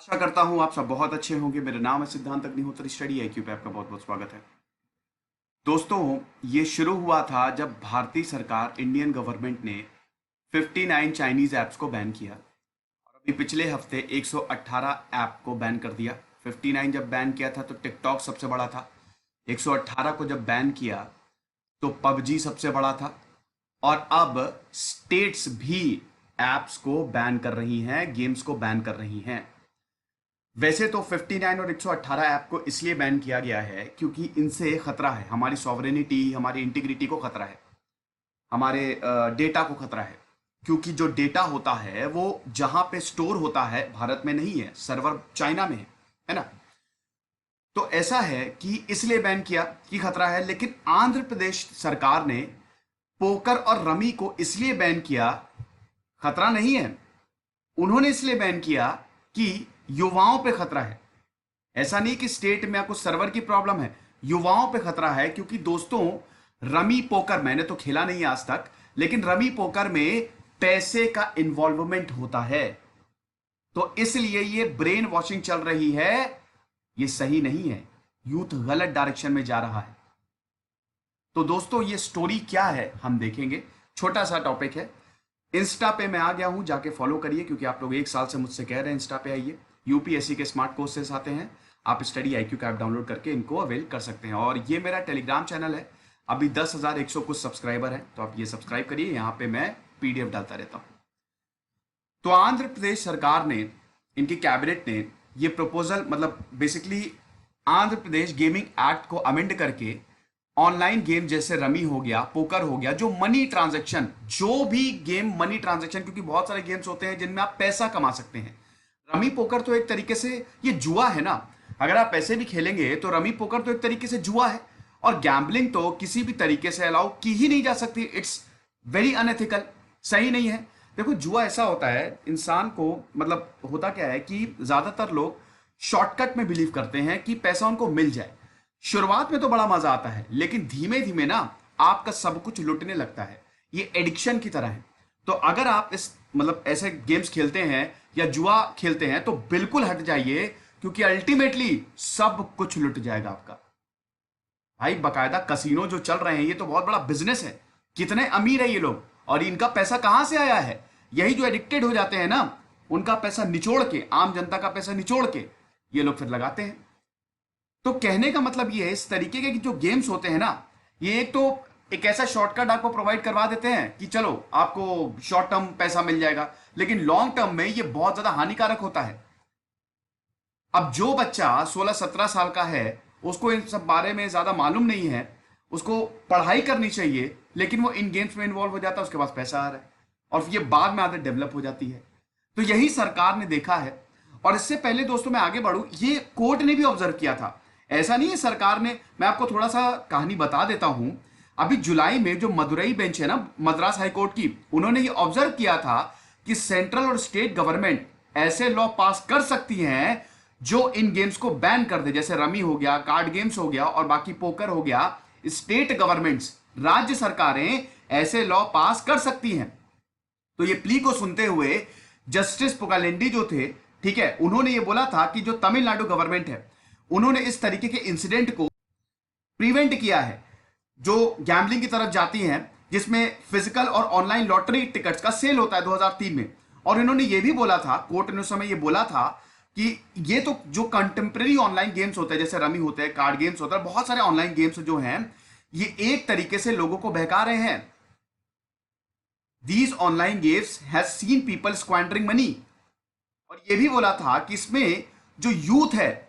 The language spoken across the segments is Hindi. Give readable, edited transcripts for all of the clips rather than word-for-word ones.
आशा करता हूँ आप सब बहुत अच्छे होंगे। मेरा नाम है सिद्धांत अग्निहोत्री। स्टडी IQ पे आपका बहुत बहुत स्वागत है। दोस्तों, ये शुरू हुआ था जब भारतीय सरकार, इंडियन गवर्नमेंट ने 59 चाइनीज ऐप्स को बैन किया और अभी पिछले हफ्ते 118 ऐप को बैन कर दिया। 59 जब बैन किया था तो टिकटॉक सबसे बड़ा था। 118 को जब बैन किया तो पबजी सबसे बड़ा था। और अब स्टेट्स भी ऐप्स को बैन कर रही हैं, गेम्स को बैन कर रही हैं। वैसे तो 59 और 118 ऐप को इसलिए बैन किया गया है क्योंकि इनसे खतरा है, हमारी सॉवरेनिटी, हमारी इंटीग्रिटी को खतरा है, हमारे डेटा को खतरा है। क्योंकि जो डेटा होता है वो जहां पे स्टोर होता है भारत में नहीं है, सर्वर चाइना में है ना। तो ऐसा है कि इसलिए बैन किया कि खतरा है। लेकिन आंध्र प्रदेश सरकार ने पोकर और रमी को इसलिए बैन किया, खतरा नहीं है, उन्होंने इसलिए बैन किया कि युवाओं पे खतरा है। ऐसा नहीं कि स्टेट में या कुछ सर्वर की प्रॉब्लम है, युवाओं पे खतरा है। क्योंकि दोस्तों, रमी पोकर मैंने तो खेला नहीं आज तक, लेकिन रमी पोकर में पैसे का इन्वॉल्वमेंट होता है। तो इसलिए ये ब्रेन वॉशिंग चल रही है, ये सही नहीं है, यूथ गलत डायरेक्शन में जा रहा है। तो दोस्तों, ये स्टोरी क्या है हम देखेंगे। छोटा सा टॉपिक है। इंस्टा पे मैं आ गया हूं, जाके फॉलो करिए, क्योंकि आप लोग एक साल से मुझसे कह रहे हैं इंस्टा पे आइए। यूपीएससी के स्मार्ट कोर्सेस आते हैं, आप स्टडी IQ का ऐप डाउनलोड करके इनको अवेल कर सकते हैं। और ये मेरा टेलीग्राम चैनल है, अभी 10,100 कुछ सब्सक्राइबर है, तो आप ये सब्सक्राइब करिए। यहाँ पे मैं PDF डालता रहता हूँ। तो आंध्र प्रदेश सरकार ने, इनकी कैबिनेट ने ये प्रपोजल, मतलब basically Andhra Pradesh gaming act को अमेंड करके ऑनलाइन गेम जैसे रमी हो गया, पोकर हो गया, जो मनी ट्रांजैक्शन, जो भी गेम मनी ट्रांजैक्शन, क्योंकि बहुत सारे गेम्स होते हैं जिनमें आप पैसा कमा सकते हैं। रमी पोकर तो एक तरीके से ये जुआ है ना। अगर आप पैसे भी खेलेंगे तो रमी पोकर तो एक तरीके से जुआ है। और गैम्बलिंग तो किसी भी तरीके से अलाउ की ही नहीं जा सकती। इट्स वेरी अनएथिकल, सही नहीं है। देखो, जुआ ऐसा होता है, इंसान को, मतलब होता क्या है कि ज्यादातर लोग शॉर्टकट में बिलीव करते हैं कि पैसा उनको मिल जाए। शुरुआत में तो बड़ा मजा आता है, लेकिन धीमे धीमे ना आपका सब कुछ लुटने लगता है। ये एडिक्शन की तरह है। तो अगर आप इस, मतलब ऐसे गेम्स खेलते हैं या जुआ खेलते हैं तो बिल्कुल हट जाइए, क्योंकि अल्टीमेटली सब कुछ लुट जाएगा आपका। भाई, बकायदा कसिनो जो चल रहे हैं, ये तो बहुत बड़ा बिजनेस है। कितने अमीर है ये लोग, और इनका पैसा कहां से आया है? यही जो एडिक्टेड हो जाते हैं ना, उनका पैसा निचोड़ के, आम जनता का पैसा निचोड़ के ये लोग फिर लगाते हैं। तो कहने का मतलब ये है, इस तरीके के जो गेम्स होते हैं ना, ये एक तो एक ऐसा शॉर्टकट आपको प्रोवाइड करवा देते हैं कि चलो आपको शॉर्ट टर्म पैसा मिल जाएगा, लेकिन लॉन्ग टर्म में ये बहुत ज्यादा हानिकारक होता है। अब जो बच्चा 16-17 साल का है, उसको इन सब बारे में ज्यादा मालूम नहीं है, उसको पढ़ाई करनी चाहिए, लेकिन वो इन गेम्स में इन्वॉल्व हो जाता है, उसके पास पैसा आ रहा है और ये बाद में आदत डेवलप हो जाती है। तो यही सरकार ने देखा है। और इससे पहले दोस्तों मैं आगे बढ़ूं, ये कोर्ट ने भी ऑब्जर्व किया था। ऐसा नहीं है सरकार ने, मैं आपको थोड़ा सा कहानी बता देता हूं। अभी जुलाई में जो मदुरई बेंच है ना, मद्रास हाईकोर्ट की, उन्होंने ये ऑब्जर्व किया था कि सेंट्रल और स्टेट गवर्नमेंट ऐसे लॉ पास कर सकती हैं जो इन गेम्स को बैन कर दे, जैसे रमी हो गया, कार्ड गेम्स हो गया और बाकी पोकर हो गया। स्टेट गवर्नमेंट्स, राज्य सरकारें ऐसे लॉ पास कर सकती हैं। तो ये प्ली को सुनते हुए जस्टिस पुगालेंडी जो थे, ठीक है, उन्होंने ये बोला था कि जो तमिलनाडु गवर्नमेंट है, उन्होंने इस तरीके के इंसिडेंट को प्रिवेंट किया है जो गैम्बलिंग की तरफ जाती हैं, जिसमें फिजिकल और ऑनलाइन लॉटरी टिकट्स का सेल होता है 2003 में। और इन्होंने ये भी बोला था, कोर्ट ने उस समय ये बोला था कि ये तो जो कंटेम्प्रेरी ऑनलाइन गेम्स होते हैं, जैसे रमी होते हैं, कार्ड गेम्स होता है, बहुत सारे ऑनलाइन गेम्स जो हैं, ये एक तरीके से लोगों को बहका रहे हैं। These online games has seen people squandering money. और ये भी बोला था कि इसमें जो यूथ है,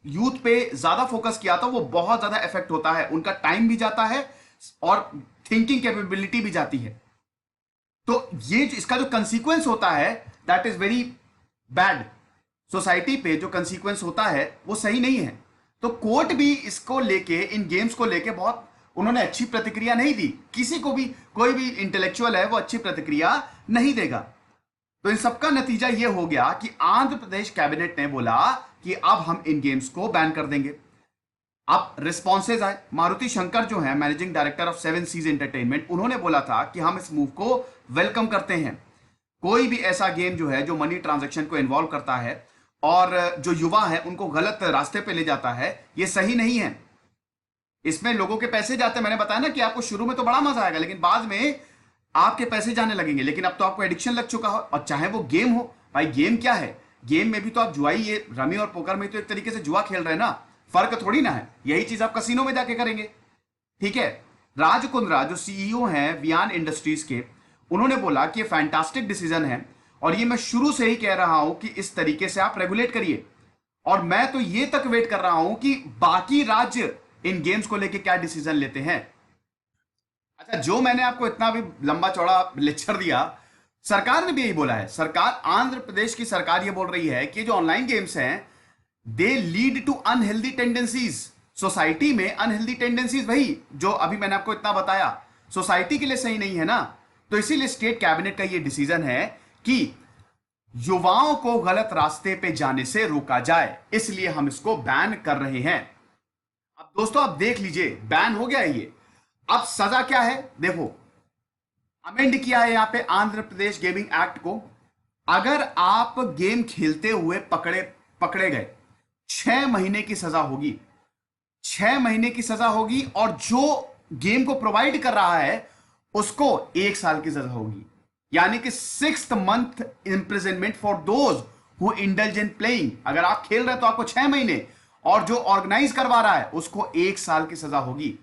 यूथ पे ज्यादा फोकस किया था, वो बहुत ज्यादा इफेक्ट होता है, उनका टाइम भी जाता है और थिंकिंग कैपेबिलिटी भी जाती है। तो ये इसका जो कंसीक्वेंस होता है, that is very bad. Society पे जो कंसीक्वेंस होता है वो सही नहीं है। तो कोर्ट भी इसको लेके, इन गेम्स को लेके बहुत उन्होंने अच्छी प्रतिक्रिया नहीं दी। किसी को भी, कोई भी इंटेलेक्चुअल है वो अच्छी प्रतिक्रिया नहीं देगा। तो इन सबका नतीजा ये हो गया कि आंध्र प्रदेश कैबिनेट ने बोला कि अब हम इन गेम्स को बैन कर देंगे। अब रिस्पॉन्सेज आए। मारुति शंकर जो है managing director of 7 Seas Entertainment, उन्होंने बोला था कि हम इस मूव को वेलकम करते हैं। कोई भी ऐसा गेम जो है जो मनी ट्रांजैक्शन को इन्वॉल्व करता है और जो युवा है उनको गलत रास्ते पे ले जाता है, ये सही नहीं है। इसमें लोगों के पैसे जाते हैं। मैंने बताया ना कि आपको शुरू में तो बड़ा मजा आएगा, लेकिन बाद में आपके पैसे जाने लगेंगे। लेकिन अब तो आपको एडिक्शन लग चुका हो, और चाहे वो गेम हो। भाई गेम क्या है, गेम में भी तो आप जुआ ही, ये रमी और पोकर में तो एक तरीके से जुआ खेल रहे हैं ना, फर्क थोड़ी ना है। यही चीज आप कसिनो में जाके करेंगे। ठीक है, राज कुंद्रा जो सीईओ हैं वियान इंडस्ट्रीज के, उन्होंने बोला कि ये फैंटास्टिक डिसीजन है, और ये मैं शुरू से ही कह रहा हूं कि इस तरीके से आप रेगुलेट करिए। और मैं तो ये तक वेट कर रहा हूं कि बाकी राज्य इन गेम्स को लेके क्या डिसीजन लेते हैं। अच्छा, जो मैंने आपको इतना भी लंबा चौड़ा लेक्चर दिया, सरकार ने भी यही बोला है। सरकार, आंध्र प्रदेश की सरकार ये बोल रही है कि जो ऑनलाइन गेम्स हैं, they lead to unhealthy tendencies. Society में अनहेल्दी टेंडेंसीज, वही जो अभी मैंने आपको इतना बताया, सोसाइटी के लिए सही नहीं है ना। तो इसीलिए स्टेट कैबिनेट का ये डिसीजन है कि युवाओं को गलत रास्ते पे जाने से रोका जाए, इसलिए हम इसको बैन कर रहे हैं। अब दोस्तों आप देख लीजिए, बैन हो गया है ये। अब सजा क्या है देखो, अमेंड किया है यहां पे आंध्र प्रदेश गेमिंग एक्ट को। अगर आप गेम खेलते हुए पकड़े गए, 6 महीने की सजा होगी। 6 महीने की सजा होगी, और जो गेम को प्रोवाइड कर रहा है उसको 1 साल की सजा होगी। यानी कि 6th month imprisonment for those who indulge in playing. अगर आप खेल रहे हैं तो आपको 6 महीने, और जो ऑर्गेनाइज करवा रहा है उसको 1 साल की सजा होगी।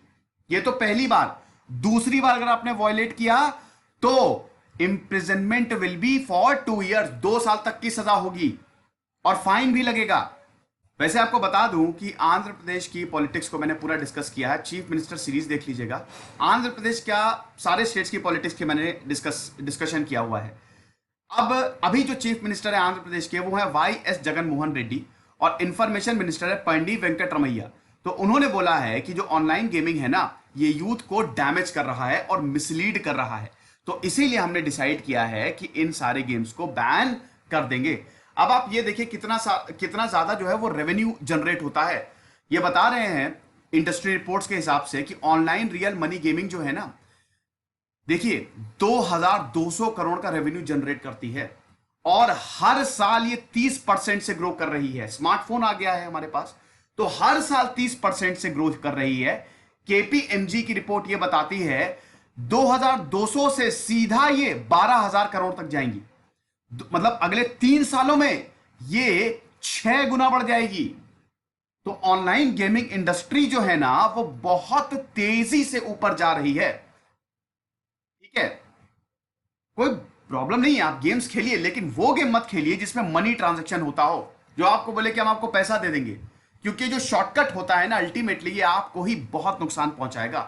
ये तो पहली बार। दूसरी बार अगर आपने वॉयलेट किया तो imprisonment will be for 2 years, 2 साल तक की सजा होगी, और फाइन भी लगेगा। वैसे आपको बता दूं कि आंध्र प्रदेश की पॉलिटिक्स को मैंने पूरा डिस्कस किया है, चीफ मिनिस्टर सीरीज देख लीजिएगा। आंध्र प्रदेश क्या, सारे स्टेट्स की पॉलिटिक्स की मैंने डिस्कशन किया हुआ है। अब अभी जो चीफ मिनिस्टर है आंध्र प्रदेश के, वो है वाई.एस. जगन मोहन रेड्डी, और इंफॉर्मेशन मिनिस्टर है पंडी वेंकटरमैया। तो उन्होंने बोला है कि जो ऑनलाइन गेमिंग है ना, ये यूथ को डैमेज कर रहा है और मिसलीड कर रहा है। तो इसीलिए हमने डिसाइड किया है कि इन सारे गेम्स को बैन कर देंगे। अब आप ये देखिए कितना ज्यादा जो है वो रेवेन्यू जनरेट होता है। ये बता रहे हैं इंडस्ट्री रिपोर्ट्स के हिसाब से कि ऑनलाइन रियल मनी गेमिंग जो है ना, देखिए 2200 करोड़ का रेवेन्यू जनरेट करती है, और हर साल ये 30% से ग्रो कर रही है। स्मार्टफोन आ गया है हमारे पास, तो हर साल 30% से ग्रोथ कर रही है। केपीएमजी की रिपोर्ट ये बताती है 2200 से सीधा ये 12000 करोड़ तक जाएंगी। मतलब अगले 3 सालों में ये 6 गुना बढ़ जाएगी। तो ऑनलाइन गेमिंग इंडस्ट्री जो है ना, वो बहुत तेजी से ऊपर जा रही है। ठीक है, कोई प्रॉब्लम नहीं है, आप गेम्स खेलिए, लेकिन वो गेम मत खेलिए जिसमें मनी ट्रांजैक्शन होता हो, जो आपको बोले कि हम आपको पैसा दे देंगे। क्योंकि जो शॉर्टकट होता है ना, अल्टीमेटली ये आपको ही बहुत नुकसान पहुंचाएगा।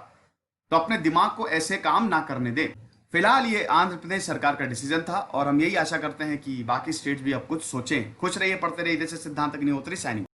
तो अपने दिमाग को ऐसे काम ना करने दें। फिलहाल ये आंध्र प्रदेश सरकार का डिसीजन था, और हम यही आशा करते हैं कि बाकी स्टेट्स भी अब कुछ सोचें। खुश रहिए, पढ़ते रहिए। जैसे सिद्धांत अग्निहोत्री, साइनिंग।